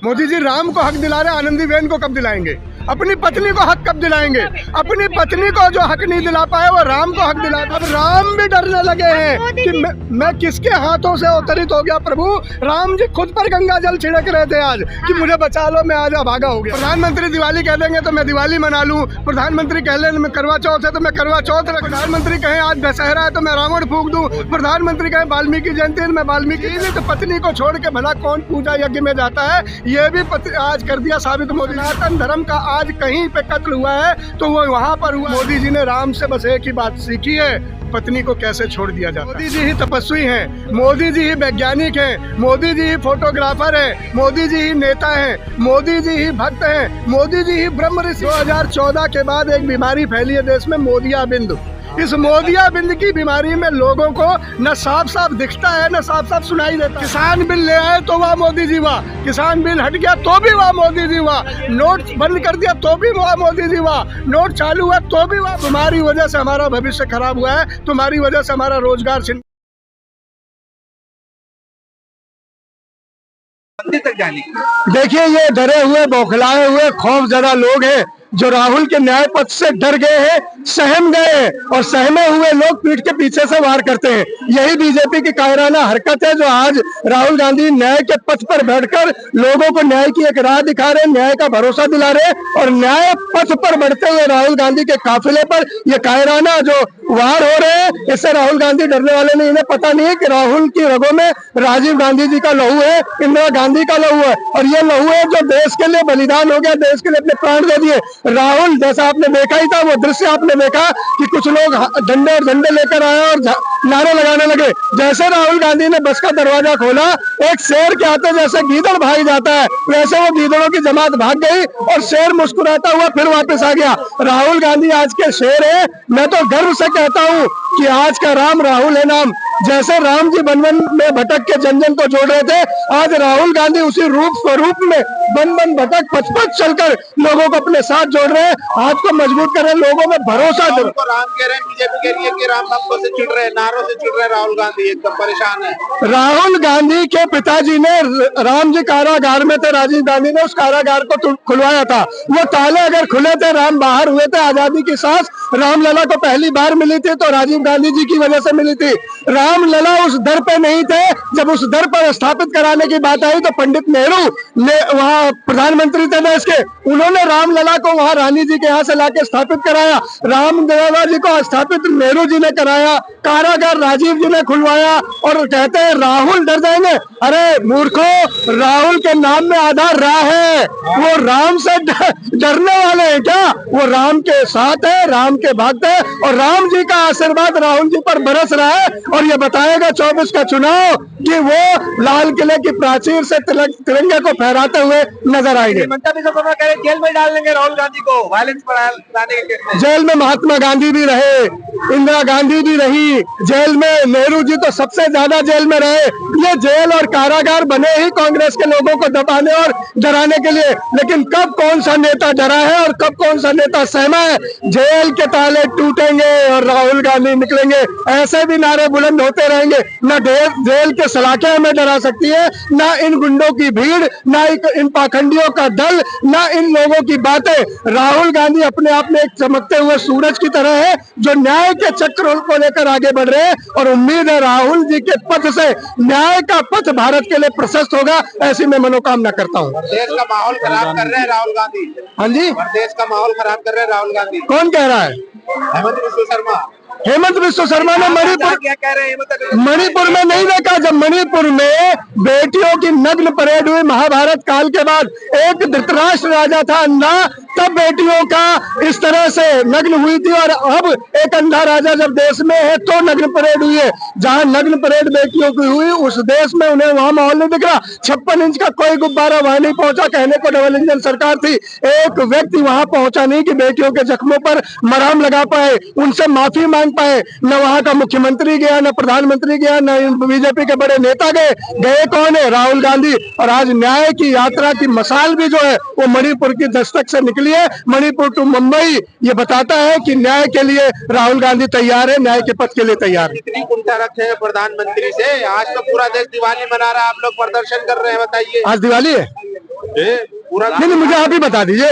मोदी जी राम को हक दिला रहे, आनंदीबेन को कब दिलाएंगे? अपनी पत्नी को हक कब दिलाएंगे? अपनी पत्नी को जो हक नहीं दिला पाए वो राम को हक दिला। अब राम भी डरने लगे हैं कि मैं किसके हाथों से अवतरित हो गया। प्रभु राम जी खुद पर गंगा जल छिड़क रहे थे आज कि मुझे बचा लो, मैं आज भागा हो गया। प्रधानमंत्री दिवाली कह देंगे तो मैं दिवाली मना लूं, प्रधानमंत्री कह लें मैं करवा चौथ है तो मैं करवा चौथ, प्रधानमंत्री कहें आज दशहरा है तो मैं रावण फूंक दूं, प्रधानमंत्री कहें वाल्मीकि जयंती है मैं वाल्मीकि। तो पत्नी को छोड़ के भला कौन पूजा यज्ञ में जाता है? ये भी आज कर दिया साबित मोदी। सनातन धर्म का आज कहीं पे कत्ल हुआ है तो वो वहाँ पर हुआ। मोदी जी ने राम से बस एक ही बात सीखी है, पत्नी को कैसे छोड़ दिया जाता। मोदी जी ही तपस्वी हैं, मोदी जी ही वैज्ञानिक हैं, मोदी जी ही फोटोग्राफर हैं, मोदी जी ही नेता हैं, मोदी जी ही भक्त हैं, मोदी जी ही ब्रह्म ऋषि। 2014 के बाद एक बीमारी फैली है देश में, मोदियाबिंद। इस मोदियाबिंद की बीमारी में लोगों को न साफ साफ दिखता है न साफ साफ सुनाई देता। किसान बिल ले आए तो वाह मोदी जी वाह, किसान बिल हट गया तो भी वाह मोदी जी वाह, नोट बंद कर दिया तो भी वाह मोदी जी वाह, नोट चालू हुआ तो भी वाह। तुम्हारी वजह से हमारा भविष्य खराब हुआ है, तुम्हारी वजह से हमारा रोजगार तक जाने। देखिए ये डरे हुए बौखलाए हुए खौफजदा लोग हैं जो राहुल के न्याय पथ से डर गए हैं, सहम गए हैं, और सहमे हुए लोग पीठ के पीछे से वार करते हैं। यही बीजेपी की कायराना हरकत है जो आज राहुल गांधी न्याय के पथ पर बैठकर लोगों को न्याय की एक राह दिखा रहे हैं, न्याय का भरोसा दिला रहे हैं। और न्याय पथ पर बढ़ते हुए राहुल गांधी के काफिले पर ये कायराना जो वार हो रहे हैं, इससे राहुल गांधी डरने वाले नहीं। इन्हें पता नहीं है कि राहुल की रगों में राजीव गांधी जी का लहू है, इंदिरा गांधी का लहू है, और ये लहू है जो देश के लिए बलिदान हो गया, देश के लिए अपने प्राण दे दिए। राहुल जैसा आपने देखा ही था, वो दृश्य आपने देखा कि कुछ लोग डंडे और झंडे लेकर आए और नारे लगाने लगे। जैसे राहुल गांधी ने बस का दरवाजा खोला, एक शेर के आते जैसे गीदड़ भाग जाता है, वैसे वो गीदड़ों की जमात भाग गई और शेर मुस्कुराता हुआ फिर वापस आ गया। राहुल गांधी आज के शेर है। मैं तो गर्व से कहता हूँ कि आज का राम राहुल है नाम। जैसे राम जी वन वन में भटक के जन जन को जोड़ रहे थे, आज राहुल गांधी उसी रूप स्वरूप में वन वन भटक पथ पथ चलकर लोगों को अपने साथ जोड़ रहे हैं, हाथ को मजबूत कर रहे हैं, लोगों में भरोसा दे। राम कह रहे हैं, बीजेपी कह रही है कि राम भक्तों से चिढ़ रहे, नारों से चिढ़ रहे, राहुल गांधी एकदम परेशान है। राहुल गांधी के पिताजी ने, राम जी कारागार में थे, राजीव गांधी ने उस कारागार को खुलवाया था। वो ताले अगर खुले थे, राम बाहर हुए थे, आजादी की सांस रामलला को पहली बार मिली थी तो राजीव गांधी जी की वजह से मिली थी। रामलला उस दर पे नहीं थे। जब उस दर पर स्थापित कराने की बात आई तो पंडित नेहरू ने, वहाँ प्रधानमंत्री थे देश के, उन्होंने रामलला को वहाँ रानी जी के यहाँ से लाके स्थापित कराया। रामलला जी को स्थापित नेहरू जी ने कराया, कारागार राजीव जी ने खुलवाया, और कहते हैं राहुल डर जाएंगे। अरे मूर्खों, राहुल के नाम में आधा रा है। वो राम से डरने वाले हैं क्या? वो राम के साथ है, राम के भक्त है, और राम जी का आशीर्वाद राहुल जी पर बरस रहा है। और ये बताएगा 24 का चुनाव कि वो लाल किले की प्राचीर से तिरंगे को फहराते हुए नजर आएंगे। जेल में डाल देंगे राहुल गांधी को, वायलेंस बढ़ाने के केस में। जेल में महात्मा गांधी भी रहे, इंदिरा गांधी भी रही जेल में, नेहरू जी तो सबसे ज्यादा जेल में रहे। ये जेल और कारागार बने ही कांग्रेस के लोगों को दबाने और डराने के लिए। लेकिन कब कौन सा नेता डरा है और कब कौन सा नेता सहमा है? जेल के ताले टूटेंगे और राहुल गांधी निकलेंगे। ऐसे भी नारे बुलंद होते रहेंगे। न जेल के सलाखें हमें डरा सकती है, न इन गुंडों की भीड़, न इन पाखंडियों का दल, न इन लोगों की बातें। राहुल गांधी अपने आप में एक चमकते हुए सूरज की तरह है जो न्याय के चक्र को लेकर आगे बढ़ रहे हैं, और उम्मीद है राहुल जी के पथ से न्याय का पथ भारत के लिए प्रशस्त होगा, ऐसी मैं मनोकामना करता हूँ। देश का माहौल खराब कर रहे हैं राहुल गांधी। हाँ जी, देश का माहौल खराब कर रहे हैं राहुल गांधी। कौन कह रहा है? हेमंत बिस्व शर्मा। हेमंत बिस्व शर्मा ने क्या कह रहे हैं? मणिपुर में नहीं देखा? जब मणिपुर में बेटियों की नग्न परेड हुई महाभारत काल के बाद, एक धृतराष्ट्र राजा था अंधा, तब बेटियों का इस तरह से नग्न हुई थी, और अब एक अंधा राजा जब देश में है तो नग्न परेड हुई है। जहां नग्न परेड बेटियों की हुई उस देश में उन्हें वहां माहौल नहीं दिख रहा। 56 इंच का कोई गुब्बारा वहां नहीं पहुंचा। कहने को डबल इंजन सरकार थी, एक व्यक्ति वहां पहुंचा नहीं कि बेटियों के जख्मों पर मरहम लगा पाए, उनसे माफी मांग पाए। न वहां का मुख्यमंत्री गया, न प्रधानमंत्री गया, न बीजेपी के बड़े नेता गए। गए कौन है? राहुल गांधी। और आज न्याय की यात्रा की मसाल भी जो है वो मणिपुर की दस्तक से निकली है। मणिपुर टू मुंबई ये बताता है कि न्याय के लिए राहुल गांधी तैयार है, न्याय के पथ के लिए तैयार है। कितनी कुंठा रखे हैं प्रधानमंत्री से? आज तो पूरा देश दिवाली मना रहा है, आप लोग प्रदर्शन कर रहे हैं, बताइए। आज दिवाली है? पूरा नहीं नहीं, मुझे आप ही बता दीजिए।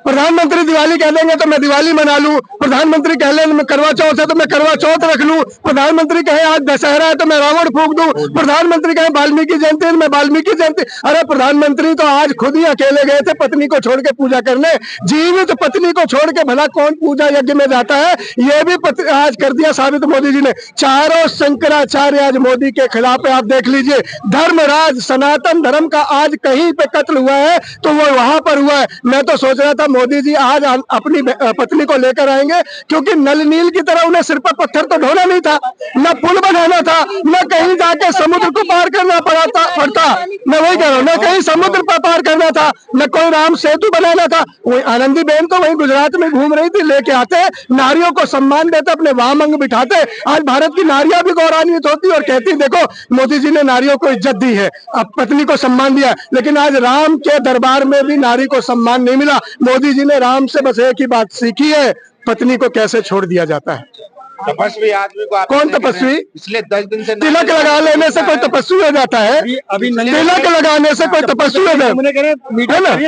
प्रधानमंत्री दिवाली कह देंगे तो मैं दिवाली मना लूं, प्रधानमंत्री कह ले करवा चौथ है तो मैं करवा चौथ रख लूं, प्रधानमंत्री कहे आज दशहरा है तो मैं रावण फूंक दूं, प्रधानमंत्री कहे वाल्मीकि जयंती है तो मैं वाल्मीकि जयंती। अरे प्रधानमंत्री तो आज खुद ही अकेले गए थे पत्नी को छोड़ के पूजा करने। जीवित पत्नी को छोड़ के भला कौन पूजा यज्ञ में जाता है, ये भी आज कर दिया साबित मोदी जी ने। चारों शंकराचार्य आज मोदी के खिलाफ है। आप देख लीजिए, धर्मराज सनातन धर्म का आज कहीं पे कत्ल हुआ है तो वो वहां पर हुआ है। मैं तो सोच रहा था मोदी जी आज अपनी पत्नी को लेकर आएंगे, क्योंकि नल नील की तरह उन्हें सिर पर पत्थर तो ढोना नहीं था, न पुल बनाना था, न कहीं जाके समुद्र को पार करना पड़ता। मैं वही कह रहा हूँ, न कहीं समुद्र पर पार करना था, न कोई राम सेतु बनाना था। वही आनंदी बेन तो वही गुजरात में घूम रही थी, लेके आते नारियों को सम्मान देते, अपने वाम अंग बिठाते। आज भारत की नारियां भी गौरवान्वित होती और कहती देखो मोदी जी ने नारियों को इज्जत दी है, अब पत्नी को सम्मान दिया। लेकिन आज राम के दरबार में भी नारी को सम्मान नहीं मिला। मोदी जी ने राम से बस एक ही बात सीखी है, पत्नी को कैसे छोड़ दिया जाता है। तपस्वी आदमी को कौन तपस्वी? पिछले 10 दिन से तिलक लगा लेने से कोई तपस्वी हो जाता है? अभी तिलक लगाने से कोई तपस्वी हो जाता है?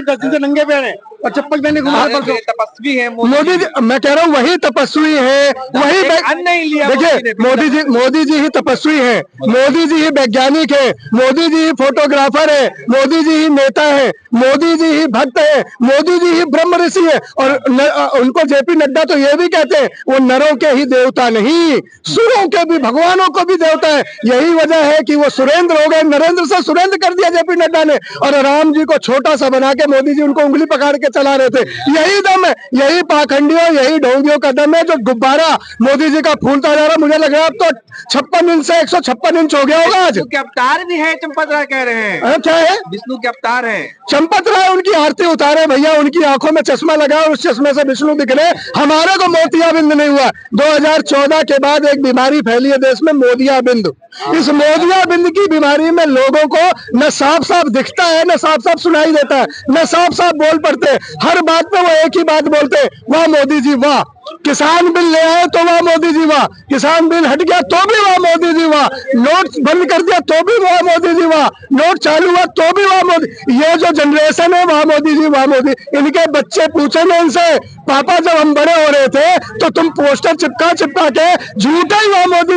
10 दिन से नंगे पैर है और चप्पल पहने घुमा रहे हैं। तपस्वी है मोदी जी। मैं कह रहा हूँ वही तपस्वी है, वही देखिए मोदी जी ही तपस्वी है, मोदी जी ही वैज्ञानिक है, मोदी जी ही फोटोग्राफर है, मोदी जी ही नेता है, मोदी जी ही भक्त है, मोदी जी ही ब्रह्म ऋषि है। और उनको जेपी नड्डा तो ये भी कहते हैं वो नरों के ही देवता नहीं, सुरों के भी, भगवानों को भी देवता है। यही वजह है कि वो सुरेंद्र हो गए, नरेंद्र से सुरेंद्र कर दिया जेपी नड्डा ने। और राम जी को छोटा सा बना के मोदी जी उनको उंगली पकड़ के चला रहे थे। यही दम है, यही पाखंडियों, यही ढोंगियों का दम है जो गुब्बारा मोदी जी का फूलता जा रहा। मुझे लग रहा है अब तो 56 इंच से 156 इंच हो गया होगा आज। के अवतार भी है, चंपत राय कह रहे हैं। क्या है? विष्णु के अवतार है चंपत राय। उनकी आरती उतारे भैया, उनकी आंखों में चश्मा लगा और उस चश्मे से विष्णु दिख रहे। हमारे को मोतियाबिंद नहीं हुआ। 2014 के बाद एक बीमारी फैली है देश में, मोदियाबिंद। इस मोदियाबिंद की बीमारी में लोगों को न साफ साफ दिखता है, न साफ साफ सुनाई देता है, न साफ साफ बोल पड़ते। हर बात पे वो एक ही बात बोलते, वाह मोदी जी वाह। किसान बिल ले आए तो वाह मोदी जी वाह, किसान बिल हट गया तो भी वाह मोदी जी वाह, नोट बंद कर दिया तो भी वाह मोदी जी वाह, नोट चालू हुआ तो भी वाह मोदी। ये जो जनरेशन है वाह मोदी जी वाह मोदी। इनके बच्चे पूछेंगे इनसे, पापा जब हम बड़े हो रहे थे तो तुम पोस्टर चिपका चिपका के झूठा ही वाह मोदी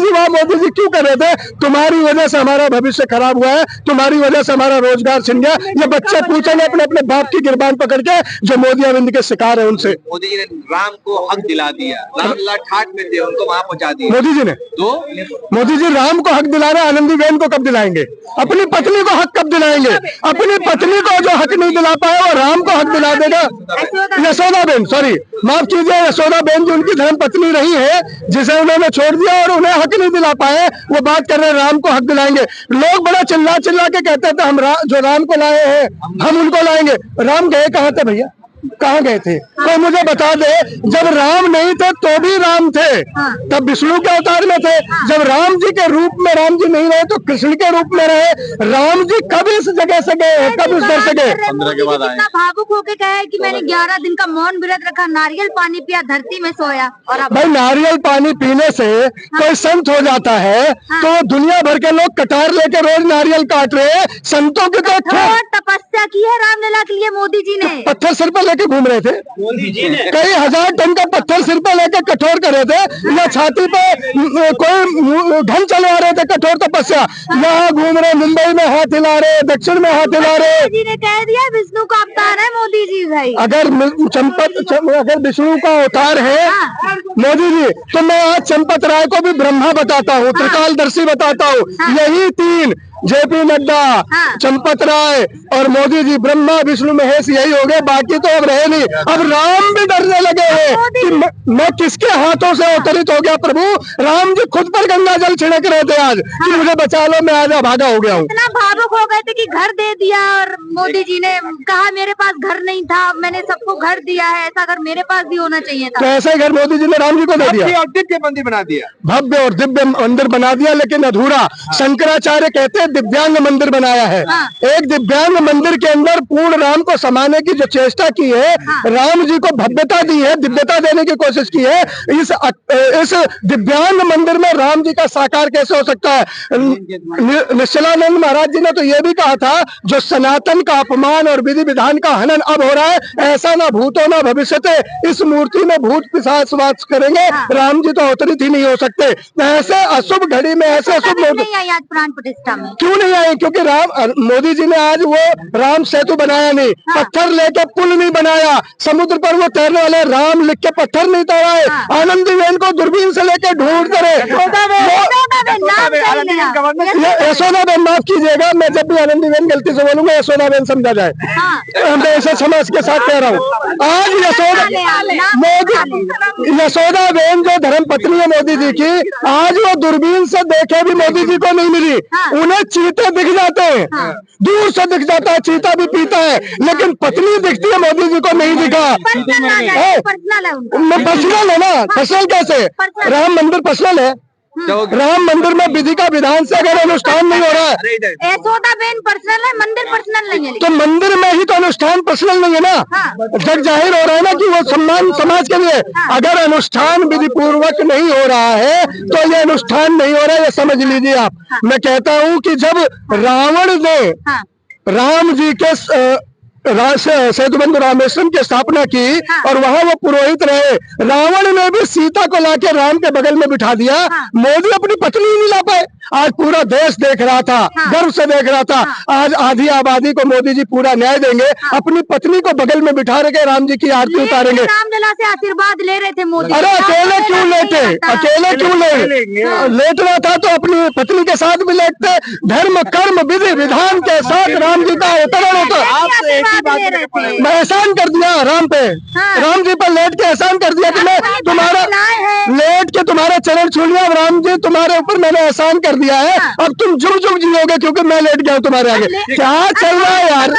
जी क्यों कर रहे थे? तुम्हारी वजह से हमारा भविष्य खराब हुआ है, तुम्हारी वजह से हमारा रोजगार छिन गया। ये बच्चे पूछेंगे अपने अपने बाप की गिरबान पकड़ के जो मोदियाबिंद के शिकार है उनसे। मोदी जी ने राम को हक दिला दिया, रामलला ठाट में थे, उनको वहां पहुंचा दिया मोदी जी ने। तो मोदी जी राम को हक दिला रहे, आनंदी बेन को कब दिलाएंगे? अपनी पत्नी को हक कब दिलाएंगे? अपनी पत्नी को जो हक नहीं दिला पाया वो राम को हक दिला देगा। यशोदा बेन, सॉरी माफ कीजिए, यशोदा बेन जो उनकी धर्म पत्नी रही है, जिसे उन्होंने छोड़ दिया और उन्हें हक नहीं दिला पाए, वो बात कर रहे हैं राम को हक दिलाएंगे। लोग बड़ा चिल्ला चिल्ला के कहते थे हम जो राम को लाए हैं हम उनको लाएंगे। राम गए कहाँ थे भैया? कहाँ गए थे? कोई मुझे बता दे। जब राम नहीं थे तो भी राम थे, तब विष्णु के अवतार में थे। जब राम जी के रूप में राम जी नहीं रहे तो कृष्ण के रूप में रहे। राम जी कब इस जगह से गए, कब उस दर से गए? 15 के बाद आए। भावुक होके कहा है कि मैंने 11 दिन का मौन व्रत रखा, नारियल पानी पिया, धरती में सोया। और अब भाई नारियल पानी पीने से कोई संत हो जाता है तो दुनिया भर के लोग कटार लेके रोज नारियल काट रहे हैं। संतों की तो तपस्या की है रामलला के लिए मोदी जी ने। पत्थर सिर पर लेके घूम रहे थे मोदी जी ने कई हजार टन का पत्थर सिर पर लेके कठोर कर रहे थे, या छाती पे कोई धन चलवा रहे थे कठोर तपस्या। यहाँ घूम रहे, मुंबई में हाथ हिला रहे, दक्षिण में हाथ हिला रहे। मोदी जी ने कह दिया विष्णु का अवतार है मोदी जी। भाई अगर अगर विष्णु का अवतार है मोदी जी तो मैं आज चंपत राय को भी ब्रह्मा बताता हूँ, त्रिकालदर्शी बताता हूँ। यही तीन, जेपी नड्डा, चंपत राय और मोदी जी, ब्रह्मा विष्णु महेश यही हो गए, बाकी तो अब रहे नहीं। अब राम भी डरने लगे हैं कि मैं किसके हाथों से अवतरित हो गया प्रभु। राम जी खुद पर गंगा जल छिड़क रहे थे आज कि मुझे बचा लो, मैं आज भागा हो गया हूँ। इतना भावुक हो गए थे कि घर दे दिया, और मोदी जी ने कहा मेरे पास घर नहीं था, मैंने सबको घर दिया है, ऐसा घर मेरे पास भी होना चाहिए था। तो ऐसे घर मोदी जी ने राम जी को दे दिया, दिव्य मंदिर बना दिया, भव्य और दिव्य मंदिर बना दिया, लेकिन अधूरा। शंकराचार्य कहते दिव्यांग मंदिर बनाया है। एक दिव्यांग मंदिर के अंदर पूर्ण राम को समाने की जो चेष्टा की है, राम जी को भव्यता दी है, दिव्यता देने की कोशिश की है, इस दिव्यांग मंदिर में राम जी का साकार कैसे हो सकता है? निश्चलानंद महाराज जी ने तो ये भी कहा था, जो सनातन का अपमान और विधि विधान का हनन अब हो रहा है, ऐसा ना भूतो ना भविष्यते, इस मूर्ति में भूत पिशाच वास करेंगे, राम जी तो अवतरित ही नहीं हो सकते। ऐसे अशुभ घड़ी में ऐसे अशुभ नहीं आई आज प्राण प्रतिष्ठा में, क्यों नहीं आए? क्योंकि मोदी जी ने आज वो राम सेतु बनाया नहीं, पत्थर लेके पुल नहीं बनाया, समुद्र पर वो तैरने वाले राम लिख के पत्थर नहीं तैराए, आनंदीबेन को दूरबीन से लेके ढूंढ करे। यशोदाबेन, माफ कीजिएगा, मैं जब भी आनंदीबेन गलती से बोलूंगा यशोदाबेन समझा जाए, मैं ऐसे समाज के साथ कह रहा हूँ। आज यशोदाबेन जो धर्म पत्नी है मोदी जी की, आज वो दूरबीन से देखे भी मोदी जी को नहीं मिली। उन्हें चीते दिख जाते हैं, दूर से दिख जाता है, चीता भी पीता है, लेकिन पत्नी दिखती है, मोदी जी को नहीं दिखा। पर्सनल है ना, पर्सनल कैसे? राम मंदिर पर्सनल है। राम मंदिर में विधि का विधान से अगर अनुष्ठान नहीं हो रहा है, यशोदाबेन पर्सनल है, मंदिर पर्सनल नहीं है, तो मंदिर में ही तो अनुष्ठान पर्सनल नहीं है ना। जग जाहिर हो रहा है ना कि वो सम्मान समाज के लिए। अगर अनुष्ठान विधि पूर्वक नहीं हो रहा है तो ये अनुष्ठान नहीं हो रहा है, ये समझ लीजिए आप। मैं कहता हूँ कि जब रावण ने राम जी के सेतु बंधु रामेश्वरम की स्थापना की और वहां वो पुरोहित रहे, रावण ने भी सीता को लाके राम के बगल में बिठा दिया। मोदी अपनी पत्नी नहीं ला पाए। आज पूरा देश देख रहा था, गर्व से देख रहा था। आज आधी आबादी को मोदी जी पूरा न्याय देंगे, अपनी पत्नी को बगल में बिठा के राम जी की आरती उतारेंगे। रामलला से आशीर्वाद ले रहे थे मोदी। अरे अकेले क्यों लेटे? अकेले क्यों लेटना था तो अपनी पत्नी के साथ भी लेटते। धर्म कर्म विधि विधान के साथ राम जी का अवतरण होता। मैं एहसान कर दिया राम पे, राम जी पर लेट के एहसान कर दिया कि मैं तुम्हारा लेट के तुम्हारा चरण छू लिया। राम जी तुम्हारे ऊपर मैंने एहसान कर दिया है, अब तुम जुग जुग जियोगे क्योंकि मैं लेट गया हूँ तुम्हारे आगे। क्या चल रहा है यार?